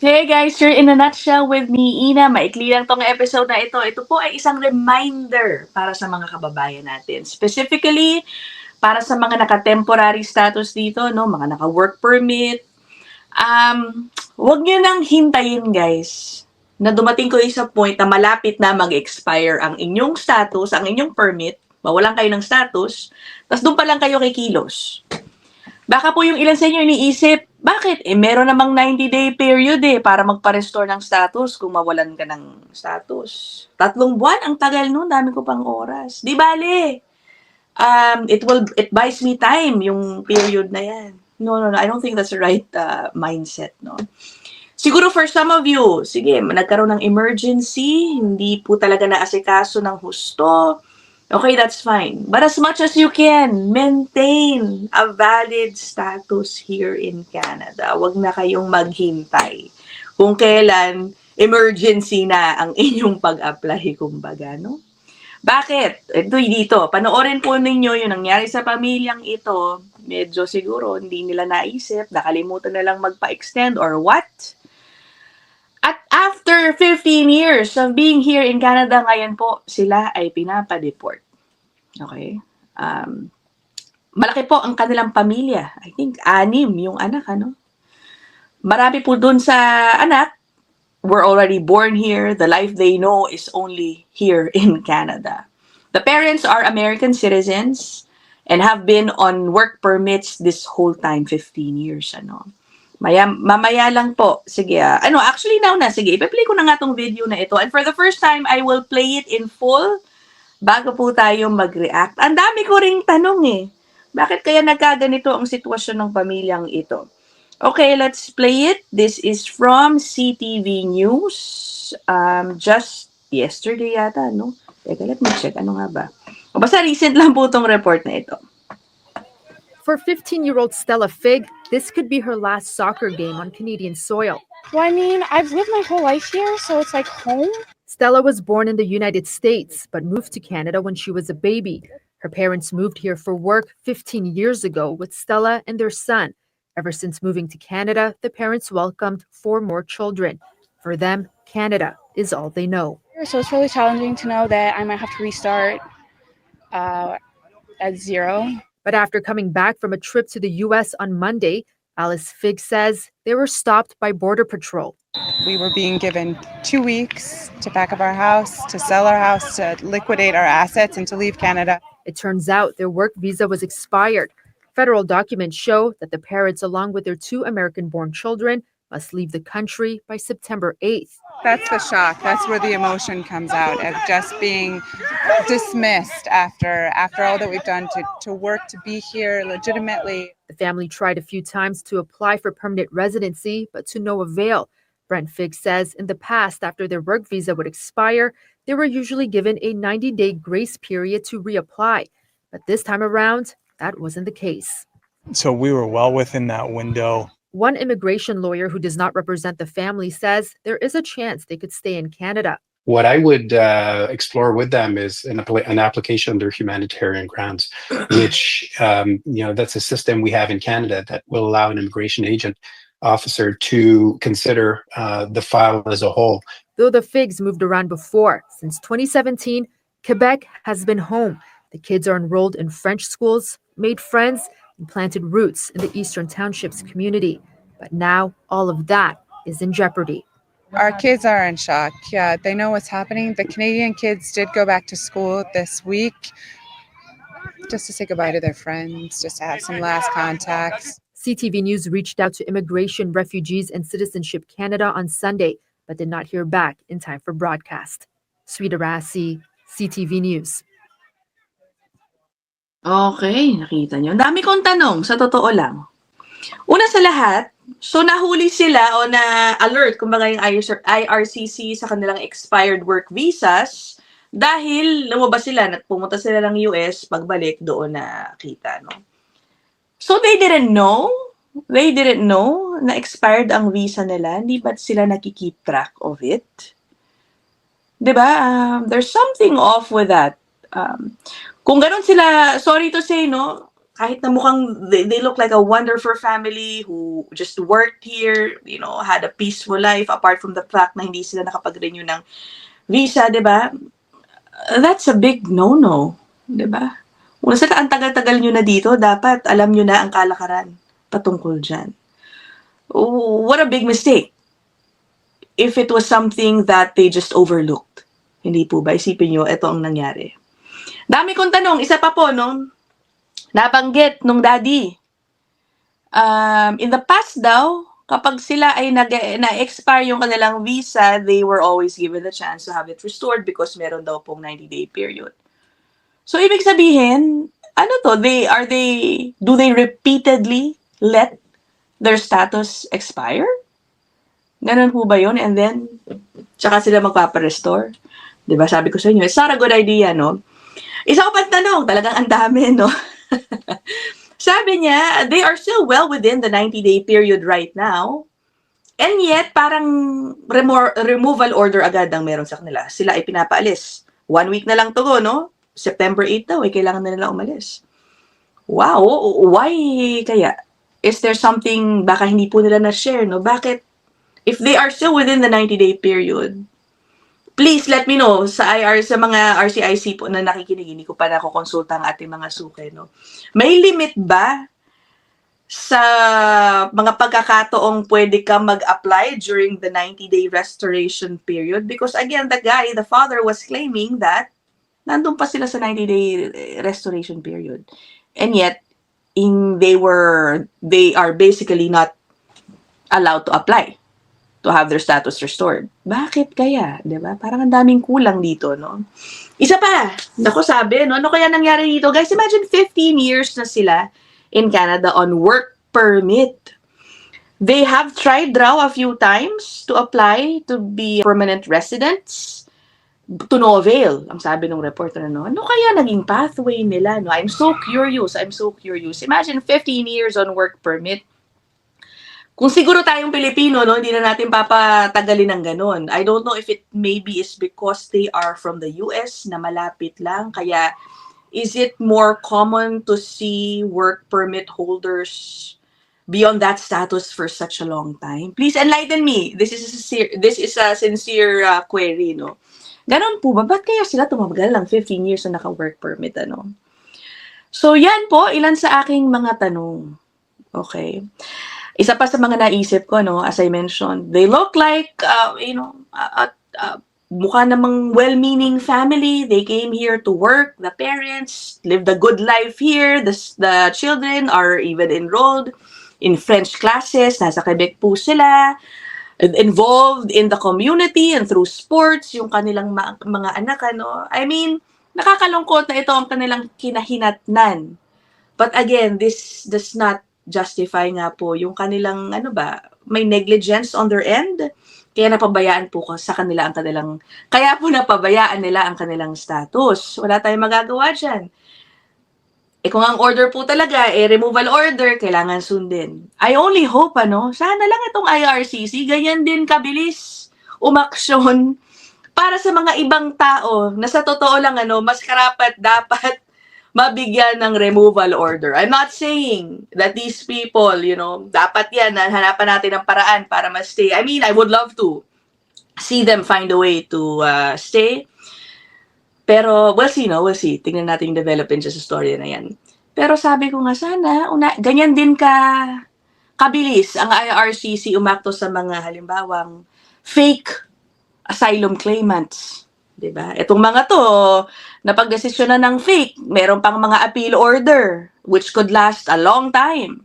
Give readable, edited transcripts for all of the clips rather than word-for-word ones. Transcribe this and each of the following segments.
Hey guys, you're in a nutshell with me, Ina. Maikli lang tong episode na ito. Ito po ay isang reminder para sa mga kababayan natin. Specifically, para sa mga naka-temporary status dito, no, mga naka-work permit. Huwag nyo nang hintayin, guys, na dumating ko sa point na malapit na mag-expire ang inyong status, ang inyong permit, mawalan kayo ng status, tapos doon pa lang kayo kikilos. Baka po yung ilan sa inyo iniisip, bakit? Meron namang 90-day period para magpa-restore ng status kung mawalan ka ng status. 3 buwan, ang tagal nun, dami ko pang oras. Di bale, it buys me time, yung period na yan. No, I don't think that's the right mindset, no? Siguro for some of you, sige, nagkaroon ng emergency, hindi po talaga naasikaso ng husto. Okay, that's fine. But as much as you can, maintain a valid status here in Canada. Huwag na kayong maghintay kung kailan emergency na ang inyong pag-apply, kumbaga, no? Bakit? Ito dito, panoorin po ninyo yung nangyari sa pamilyang ito. Medyo siguro hindi nila naisip, nakalimutan na lang magpa-extend or what? At after 15 years of being here in Canada, ngayon po sila ay pinapa-deport. Okay? Malaki po ang kanilang pamilya. I think 6 yung anak, ano? Marami po dun sa anak, were already born here. The life they know is only here in Canada. The parents are American citizens and have been on work permits this whole time, 15 years, ano? Mamaya lang po. Sige, actually now na, sige, ipa-play ko na nga tong video na ito. And for the first time, I will play it in full bago po tayo mag-react. Ang dami ko ring tanong Bakit kaya nagkaganito ang sitwasyon ng pamilyang ito? Okay, let's play it. This is from CTV News. Just yesterday yata, no? Teka, let me check. Ano nga ba? Basta recent lang po tong report na ito. For 15-year-old Stella Fig, this could be her last soccer game on Canadian soil. Well, I mean, I've lived my whole life here, so it's like home. Stella was born in the United States, but moved to Canada when she was a baby. Her parents moved here for work 15 years ago with Stella and their son. Ever since moving to Canada, the parents welcomed 4 more children. For them, Canada is all they know. So it's really challenging to know that I might have to restart at zero. But after coming back from a trip to the U.S. on Monday, Alice Fig says they were stopped by Border Patrol. We were being given 2 weeks to pack up our house, to sell our house, to liquidate our assets, and to leave Canada. It turns out their work visa was expired. Federal documents show that the parents, along with their 2 American-born children, must leave the country by September 8th. That's the shock. That's where the emotion comes out of just being dismissed after all that we've done to work to be here legitimately. The family tried a few times to apply for permanent residency, but to no avail. Brent Fig says in the past, after their work visa would expire, they were usually given a 90-day grace period to reapply. But this time around, that wasn't the case. So we were well within that window. One immigration lawyer who does not represent the family says there is a chance they could stay in Canada. What I would explore with them is an application under humanitarian grounds, which, that's a system we have in Canada that will allow an immigration agent officer to consider the file as a whole. Though the Figs moved around before, since 2017, Quebec has been home. The kids are enrolled in French schools, made friends, and planted roots in the Eastern Townships community. But now all of that is in jeopardy. Our kids are in shock. Yeah, they know what's happening. The Canadian kids did go back to school this week just to say goodbye to their friends, just to have some last contacts. CTV News reached out to Immigration, Refugees, and Citizenship Canada on Sunday, but did not hear back in time for broadcast. Sweeta Rassi, CTV News. Okay, nakita nyo. Ang dami kong tanong, sa totoo lang. Una sa lahat, so nahuli sila o na-alert, kumbaga yung IRCC sa kanilang expired work visas dahil lumabas sila, pumunta sila ng US, pagbalik doon na kita, no? So they didn't know? They didn't know na expired ang visa nila? Hindi ba sila nakikeep track of it? Diba? There's something off with that. Kung ganun sila, sorry to say, no, kahit na mukhang they look like a wonderful family who just worked here, had a peaceful life apart from the fact na hindi sila nakapag-renew ng visa, di ba? That's a big no-no, di ba? Una sa ang tagal-tagal nyo na dito, dapat alam nyo na ang kalakaran patungkol dyan. What a big mistake if it was something that they just overlooked. Hindi po ba? Isipin nyo, ito ang nangyari. Dami kong tanong, isa pa po, nabanggit nung daddy. In the past daw, kapag sila ay na-expire yung kanilang visa, they were always given the chance to have it restored because meron daw pong 90-day period. So, ibig sabihin, ano to? Do they repeatedly let their status expire? Ganun po ba yun? And then, tsaka sila magpaparestore? Diba? Sabi ko sa inyo, it's not a good idea, no? Isa ko pang tanong, talagang ang dami, no? Sabi niya, they are still well within the 90-day period right now. And yet, parang removal order agad ang meron sa kanila. Sila ay pinapaalis. 1 week na lang to go, no? September 8 daw, kailangan na nila umalis. Wow, why kaya? Is there something, baka hindi po nila na-share, no? Bakit? If they are still within the 90-day period, please let me know sa mga RCIC po na nakikinig, hindi ko pa nakokonsulta ang ating mga suke, no? May limit ba sa mga pagkakataong pwede ka mag-apply during the 90-day restoration period? Because again, the father was claiming that nandun pa sila sa 90-day restoration period. And yet, they are basically not allowed to apply to have their status restored. Bakit kaya? Diba? Parang ang daming kulang dito, no? Isa pa, naku sabi, no? Ano kaya nangyari dito? Guys, imagine 15 years na sila in Canada on work permit. They have tried raw a few times to apply to be permanent residents to no avail, ang sabi ng reporter, no? Ano kaya naging pathway nila, no? I'm so curious. Imagine 15 years on work permit. Kung siguro tayong Pilipino, no, hindi na natin papatagalin ng ganun. I don't know if it maybe is because they are from the US na malapit lang. Kaya, is it more common to see work permit holders beyond that status for such a long time? Please enlighten me. This is a sincere query, no? Ganon po ba? Ba't kaya sila tumagal ng 15 years na naka-work permit, ano? So, yan po, ilan sa aking mga tanong. Okay. Isa pa sa mga naisip ko, no, as I mentioned, they look like, mukha namang well-meaning family. They came here to work. The parents lived a good life here. The children are even enrolled in French classes. Nasa Quebec po sila. Involved in the community and through sports, yung kanilang mga anak, ano. I mean, nakakalungkot na ito ang kanilang kinahinatnan. But again, this does not justify nga po yung kanilang, may negligence on their end. Kaya napabayaan po sa kanila kaya po napabayaan nila ang kanilang status. Wala tayong magagawa dyan. Kung ang order po talaga, removal order, kailangan sundin. I only hope, sana lang itong IRCC, ganyan din kabilis umaksyon para sa mga ibang tao na sa totoo lang, mas karapat dapat mabigyan ng removal order. I'm not saying that these people, dapat yan, hanapan natin ng paraan para ma-stay. I mean, I would love to see them find a way to stay. Pero, we'll see. Tingnan natin yung development sa story na yan. Pero sabi ko nga, sana, ganyan din kabilis ang IRCC umakto sa mga halimbawang fake asylum claimants. Diba? Itong mga to, napagdesisyon na ng fake, meron pang mga appeal order, which could last a long time.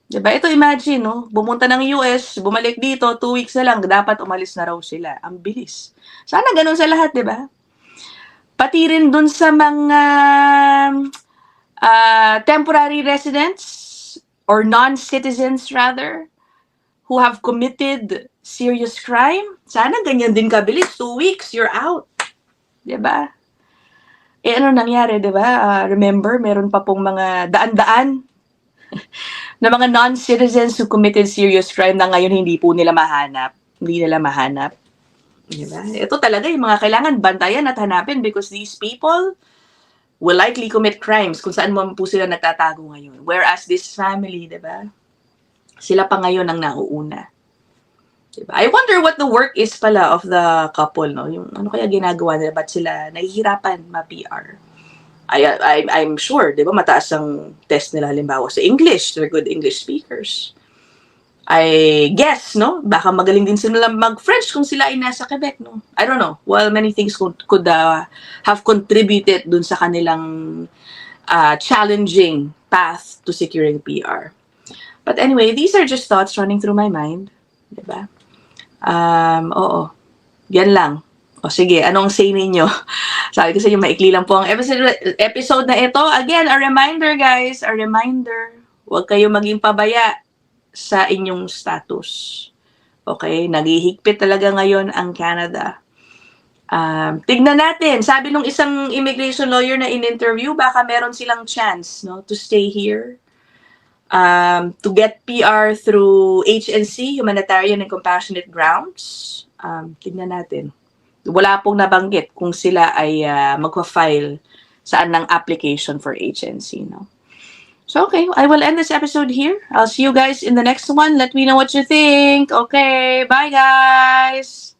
Diba? Ito imagine, bumunta ng US, bumalik dito, 2 weeks na lang, dapat umalis na raw sila. Ang bilis. Sana ganun sa lahat, diba? Pati rin dun sa mga temporary residents, or non-citizens rather, who have committed serious crime, sana ganyan din kabilis. 2 weeks, you're out. Diba? Ano nangyari, diba? Remember, meron pa pong mga daan-daan na mga non-citizens who committed serious crime na ngayon hindi nila mahanap. Diba? Ito talaga yung mga kailangan bantayan at hanapin because these people, will likely commit crimes kung saan mo po sila nagtatago ngayon. Whereas this family, di ba? Sila pa ngayon ang nauuna. Diba? I wonder what the work is pala of the couple, no? Yung ano kaya ginagawa nila, ba't sila nahihirapan ma-PR? I'm sure, di ba, mataas ang test nila halimbawa sa English. They're good English speakers. I guess, no? Baka magaling din sila mag-French kung sila ay nasa Quebec, no? I don't know. Well, many things could have contributed dun sa kanilang challenging path to securing PR. But anyway, these are just thoughts running through my mind. Diba? Oo. Yan lang. O sige, anong say ninyo? Sabi ko sa inyo, maikli lang po ang episode na ito. Again, a reminder guys, a reminder. Huwag kayo maging pabaya sa inyong status. Okay? Naghihigpit talaga ngayon ang Canada. Tignan natin. Sabi nung isang immigration lawyer na in-interview, baka meron silang chance, no, to stay here. To get PR through HNC, Humanitarian and Compassionate Grounds. Tignan natin. Wala pong nabanggit kung sila ay magpa-file saan ng application for HNC, no? So, okay, I will end this episode here. I'll see you guys in the next one. Let me know what you think. Okay, bye guys!